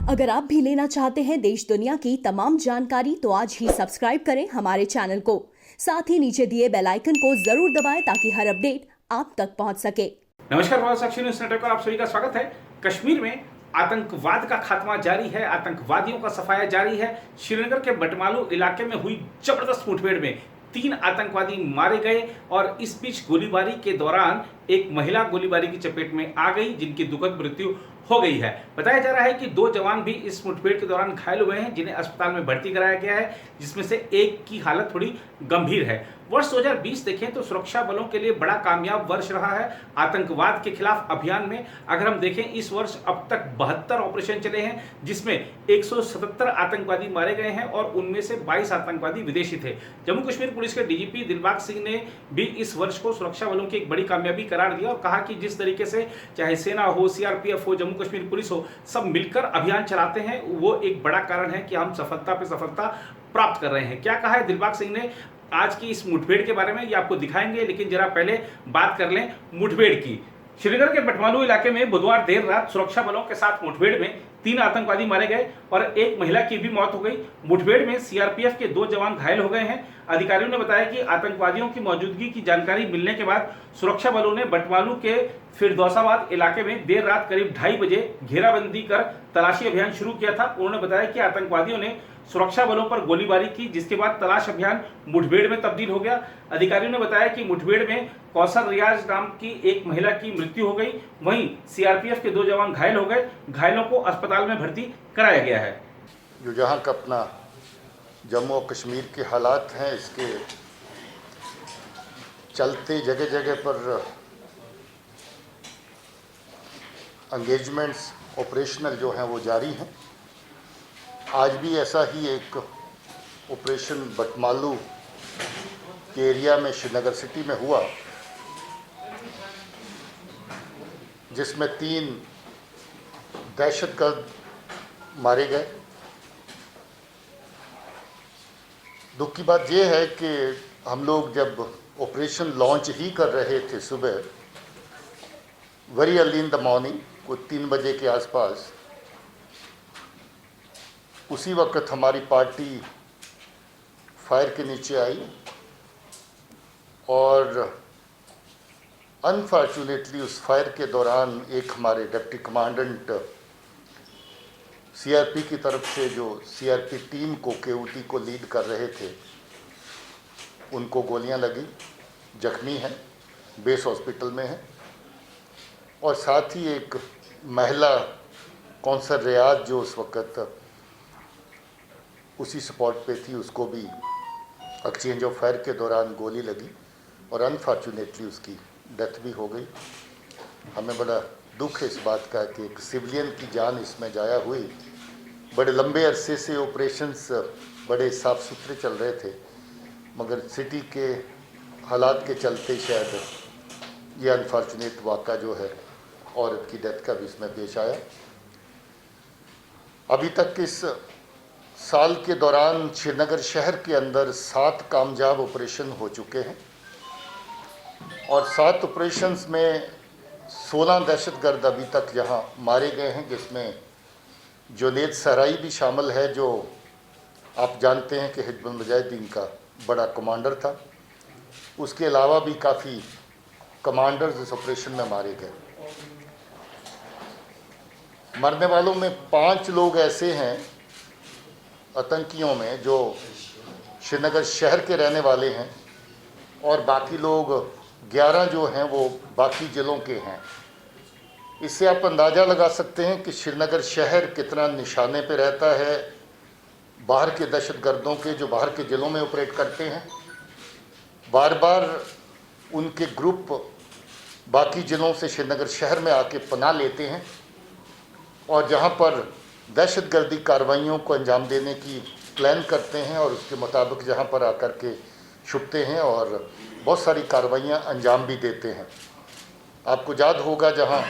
अगर आप भी लेना चाहते हैं देश दुनिया की तमाम जानकारी तो आज ही सब्सक्राइब करें हमारे चैनल को। साथ ही नीचे दिए बेल आइकन को जरूर दबाएं ताकि हर अपडेट आप तक पहुंच सके। नमस्कार, भारत साक्षी न्यूज नेटवर्क पर आप सभी का स्वागत है। कश्मीर में आतंकवाद का खात्मा जारी है, आतंकवादियों का सफाया जारी है। श्रीनगर के बटमालू इलाके में हुई जबरदस्त मुठभेड़ में 3 आतंकवादी मारे गए और इस बीच गोलीबारी के दौरान एक महिला गोलीबारी की चपेट में आ गई, जिनकी दुखद मृत्यु हो गई है। बताया जा रहा है कि 2 जवान भी इस मुठभेड़ के दौरान घायल हुए हैं, जिन्हें अस्पताल में भर्ती कराया गया है, जिसमें से एक की हालत थोड़ी गंभीर है। वर्ष 2020 देखें तो सुरक्षा बलों के लिए बड़ा कामयाब वर्ष रहा है आतंकवाद के खिलाफ अभियान में। अगर हम देखें इस वर्ष अब तक 72 ऑपरेशन चले हैं, जिसमें 177 आतंकवादी मारे गए हैं और उनमें से 22 आतंकवादी विदेशी थे। जम्मू कश्मीर पुलिस के डीजीपी दिलबाग सिंह ने भी इस वर्ष को सुरक्षा बलों की एक बड़ी कामयाबी करार दिया और कहा कि जिस तरीके से चाहे सेना हो, सीआरपीएफ हो, जम्मू कश्मीर पुलिस हो, सब मिलकर अभियान चलाते हैं, वो एक बड़ा कारण है कि हम सफलता पे सफलता प्राप्त कर रहे हैं। क्या कहा है दिलबाग सिंह ने आज की इस मुठभेड़ के बारे में, ये आपको दिखाएंगे, लेकिन जरा पहले बात कर लें मुठभेड़ की। श्रीनगर के बटमालू इलाके में बुधवार देर रात सुरक्षा बलों के साथ मुठभेड़ में 3 आतंकवादी मारे गए और एक महिला की भी मौत हो गई। मुठभेड़ में सीआरपीएफ के 2 जवान घायल हो गए हैं। अधिकारियों ने बताया कि आतंकवादियों की मौजूदगी की जानकारी मिलने के बाद सुरक्षा बलों ने बटमालू के फिरदौसाबाद इलाके में देर रात करीब 2:30 बजे घेराबंदी कर तलाशी अभियान शुरू किया था। उन्होंने बताया कि आतंकवादियों ने सुरक्षा बलों पर गोलीबारी की, जिसके बाद तलाश अभियान मुठभेड़ में तब्दील हो गया। अधिकारियों ने बताया कि मुठभेड़ में कौसर रियाज नाम की एक महिला की मृत्यु हो गई, वहीं सीआरपीएफ के 2 जवान घायल हो गए। घायलों को अस्पताल में भर्ती कराया गया है। जो जहाँ का अपना जम्मू और कश्मीर के हालात हैं, इसके चलते जगह जगह पर एंगेजमेंट्स ऑपरेशनल जो हैं वो जारी हैं। आज भी ऐसा ही एक ऑपरेशन बटमालू के एरिया में श्रीनगर सिटी में हुआ, जिसमें 3 दहशतगर्द मारे गए। दुख की बात यह है कि हम लोग जब ऑपरेशन लॉन्च ही कर रहे थे सुबह, very early in the morning, कुछ 3 बजे के आसपास, उसी वक्त हमारी पार्टी फायर के नीचे आई और अनफॉर्चुनेटली उस फायर के दौरान एक हमारे डिप्टी कमांडेंट सीआरपी की तरफ से, जो सीआरपी टीम को केयूटी को लीड कर रहे थे, उनको गोलियां लगी, जख्मी हैं, बेस हॉस्पिटल में हैं। और साथ ही एक महिला कौंसर रियाज जो उस वक्त उसी स्पॉट पे थी, उसको भी एक्सचेंज ऑफ फायर के दौरान गोली लगी और अनफॉर्चुनेटली उसकी डेथ भी हो गई। हमें बड़ा दुख है इस बात का कि एक सिविलियन की जान इसमें जाया हुई। बड़े लंबे अरसे से ऑपरेशंस बड़े साफ सुथरे चल रहे थे, मगर सिटी के हालात के चलते शायद ये अनफॉर्चुनेट वाक़ा जो है औरत की डेथ का भी इसमें पेश आया। अभी तक इस साल के दौरान श्रीनगर शहर के अंदर 7 कामयाब ऑपरेशन हो चुके हैं और 7 ऑपरेशंस में 16 दहशतगर्द अभी तक यहाँ मारे गए हैं, जिसमें जुनैद सराई भी शामिल है, जो आप जानते हैं कि हिजबुल मुजाहिदीन का बड़ा कमांडर था। उसके अलावा भी काफ़ी कमांडर्स इस ऑपरेशन में मारे गए। मरने वालों में 5 लोग ऐसे हैं आतंकियों में जो श्रीनगर शहर के रहने वाले हैं और बाकी लोग 11 जो हैं वो बाकी ज़िलों के हैं। इससे आप अंदाज़ा लगा सकते हैं कि श्रीनगर शहर कितना निशाने पे रहता है बाहर के दहशतगर्दों के, जो बाहर के ज़िलों में ऑपरेट करते हैं। बार बार उनके ग्रुप बाकी ज़िलों से श्रीनगर शहर में आके पनाह लेते हैं और जहाँ पर दहशतगर्दी कार्रवाइयों को अंजाम देने की प्लान करते हैं और उसके मुताबिक जहाँ पर आकर के छुपते हैं और बहुत सारी कार्रवाइयाँ अंजाम भी देते हैं। आपको याद होगा जहाँ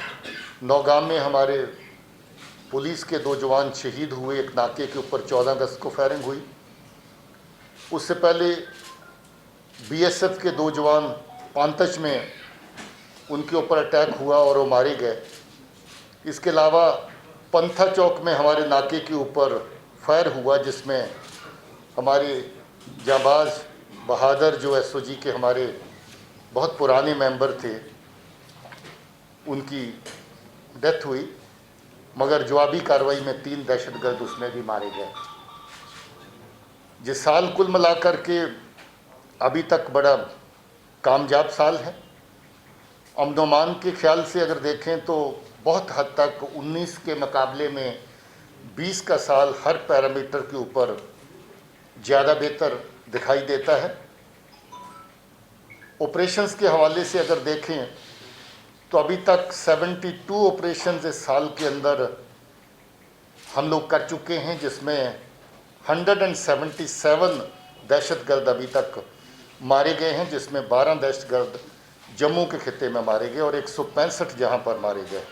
नौगाम में हमारे पुलिस के 2 जवान शहीद हुए, एक नाके के ऊपर 14 अगस्त को फायरिंग हुई। उससे पहले बीएसएफ के 2 जवान पांतच में उनके ऊपर अटैक हुआ और वो मारे गए। इसके अलावा पंथा चौक में हमारे नाके के ऊपर फायर हुआ, जिसमें हमारे जाबाज बहादुर जो एसओजी के हमारे बहुत पुराने मेंबर थे, उनकी डेथ हुई। मगर जवाबी कार्रवाई में 3 दहशतगर्द उसमें भी मारे गए। ये साल कुल मिलाकर के अभी तक बड़ा कामयाब साल है। अमन अमान के ख्याल से अगर देखें तो बहुत हद तक 19 के मुकाबले में 20 का साल हर पैरामीटर के ऊपर ज़्यादा बेहतर दिखाई देता है। ऑपरेशंस के हवाले से अगर देखें तो अभी तक 72 ऑपरेशंस इस साल के अंदर हम लोग कर चुके हैं, जिसमें 177 दहशतगर्द अभी तक मारे गए हैं, जिसमें 12 दहशतगर्द जम्मू के खिते में मारे गए और 165 जहां पर मारे गए।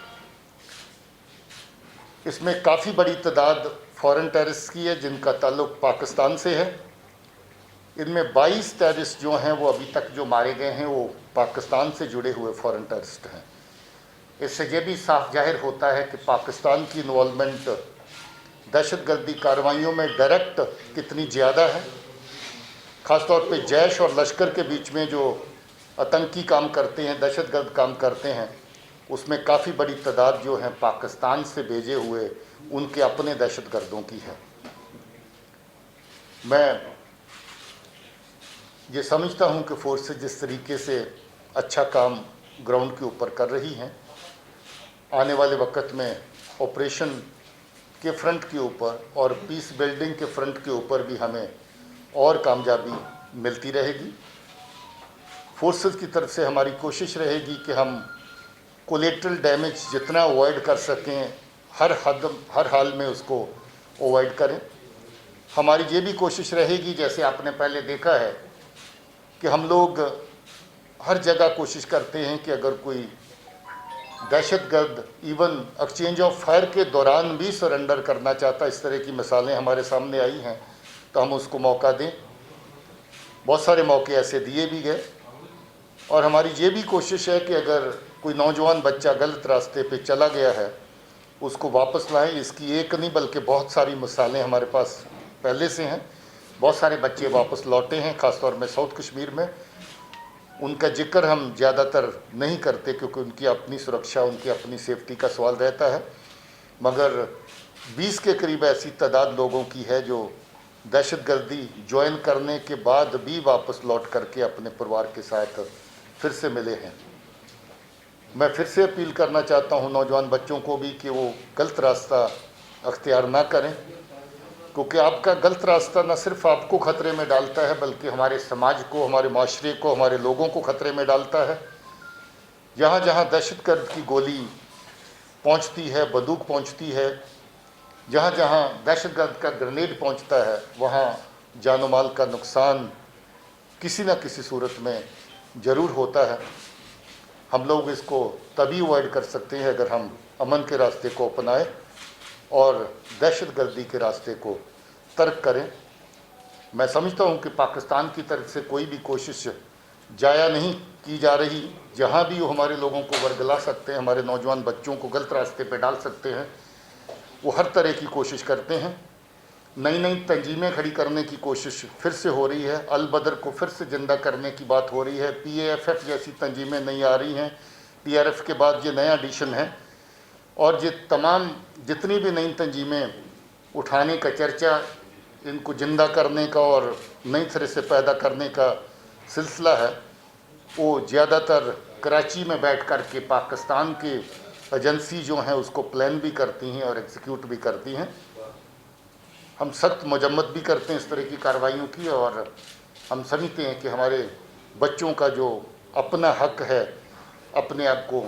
इसमें काफ़ी बड़ी तादाद फॉरेन टेररिस्ट की है जिनका ताल्लुक पाकिस्तान से है। इनमें 22 टेररिस्ट जो हैं वो अभी तक जो मारे गए हैं वो पाकिस्तान से जुड़े हुए फॉरेन टेररिस्ट हैं। इससे ये भी साफ जाहिर होता है कि पाकिस्तान की इन्वॉल्वमेंट दहशतगर्दी कार्रवाइयों में डायरेक्ट कितनी ज़्यादा है। ख़ासतौर पे जैश और लश्कर के बीच में जो आतंकी काम करते हैं, दहशतगर्द काम करते हैं, उसमें काफ़ी बड़ी तादाद जो है पाकिस्तान से भेजे हुए उनके अपने दहशतगर्दों की है। मैं ये समझता हूँ कि फोर्सेस जिस तरीके से अच्छा काम ग्राउंड के ऊपर कर रही हैं, आने वाले वक्त में ऑपरेशन के फ्रंट के ऊपर और पीस बिल्डिंग के फ्रंट के ऊपर भी हमें और कामयाबी मिलती रहेगी। फोर्सेस की तरफ से हमारी कोशिश रहेगी कि हम कोलेटरल डैमेज जितना अवॉइड कर सकें, हर हाल में उसको अवॉइड करें। हमारी ये भी कोशिश रहेगी, जैसे आपने पहले देखा है कि हम लोग हर जगह कोशिश करते हैं कि अगर कोई दहशतगर्द इवन एक्सचेंज ऑफ फायर के दौरान भी सरेंडर करना चाहता, इस तरह की मिसालें हमारे सामने आई हैं, तो हम उसको मौका दें। बहुत सारे मौके ऐसे दिए भी गए। और हमारी ये भी कोशिश है कि अगर कोई नौजवान बच्चा गलत रास्ते पे चला गया है उसको वापस लाएं। इसकी एक नहीं बल्कि बहुत सारी मिसालें हमारे पास पहले से हैं। बहुत सारे बच्चे वापस लौटे हैं, ख़ासतौर में साउथ कश्मीर में। उनका जिक्र हम ज़्यादातर नहीं करते क्योंकि उनकी अपनी सुरक्षा, उनकी अपनी सेफ्टी का सवाल रहता है। मगर 20 के करीब ऐसी तादाद लोगों की है जो दहशतगर्दी ज्वाइन करने के बाद भी वापस लौट करके अपने परिवार के साथ फिर से मिले हैं। मैं फिर से अपील करना चाहता हूं नौजवान बच्चों को भी कि वो गलत रास्ता अख्तियार ना करें, क्योंकि आपका गलत रास्ता न सिर्फ आपको ख़तरे में डालता है बल्कि हमारे समाज को, हमारे माशरे को, हमारे लोगों को ख़तरे में डालता है। जहाँ जहाँ दहशतगर्द की गोली पहुँचती है, बंदूक पहुँचती है, जहाँ जहाँ दहशतगर्द का ग्रेनेड पहुँचता है, वहाँ जान माल का नुकसान किसी न किसी सूरत में ज़रूर होता है। हम लोग इसको तभी अवॉइड कर सकते हैं अगर हम अमन के रास्ते को अपनाएं और दहशतगर्दी के रास्ते को तर्क करें। मैं समझता हूं कि पाकिस्तान की तरफ से कोई भी कोशिश जाया नहीं की जा रही। जहां भी वो हमारे लोगों को वर्गला सकते हैं, हमारे नौजवान बच्चों को गलत रास्ते पे डाल सकते हैं, वो हर तरह की कोशिश करते हैं। नई नई तंजीमें खड़ी करने की कोशिश फिर से हो रही है। अल बदर को फिर से ज़िंदा करने की बात हो रही है। PAFF जैसी तंजीमें नई आ रही हैं। PRF के बाद ये नया एडिशन है और ये तमाम जितनी भी नई तंजीमें उठाने का चर्चा, इनको ज़िंदा करने का और नई तरह से पैदा करने का सिलसिला है, वो ज़्यादातर कराची में बैठ कर के पाकिस्तान के एजेंसी जो हैं उसको प्लान भी करती हैं और एग्जीक्यूट भी करती हैं। हम सख्त मजम्मत भी करते हैं इस तरह की कार्रवाइयों की और हम समझते हैं कि हमारे बच्चों का जो अपना हक है अपने आप को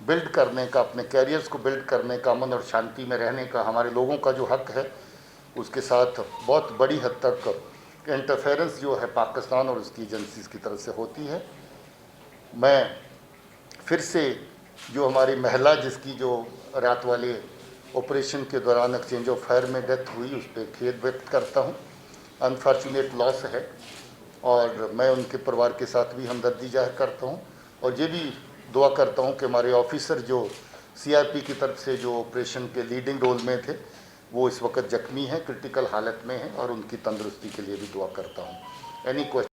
बिल्ड करने का, अपने कैरियर्स को बिल्ड करने का, अमन और शांति में रहने का, हमारे लोगों का जो हक है, उसके साथ बहुत बड़ी हद तक इंटरफेरेंस जो है पाकिस्तान और उसकी एजेंसीज़ की तरफ से होती है। मैं फिर से जो हमारी महिला जिसकी जो रात वाले ऑपरेशन के दौरान एक्सचेंज ऑफ फायर में डेथ हुई, उस पर खेद व्यक्त करता हूँ। अनफॉर्चुनेट लॉस है और मैं उनके परिवार के साथ भी हमदर्दी जाहिर करता हूँ और ये भी दुआ करता हूँ कि हमारे ऑफिसर जो सीआरपी की तरफ से जो ऑपरेशन के लीडिंग रोल में थे वो इस वक्त जख्मी हैं, क्रिटिकल हालत में हैं और उनकी तंदुरुस्ती के लिए भी दुआ करता हूँ। Any question?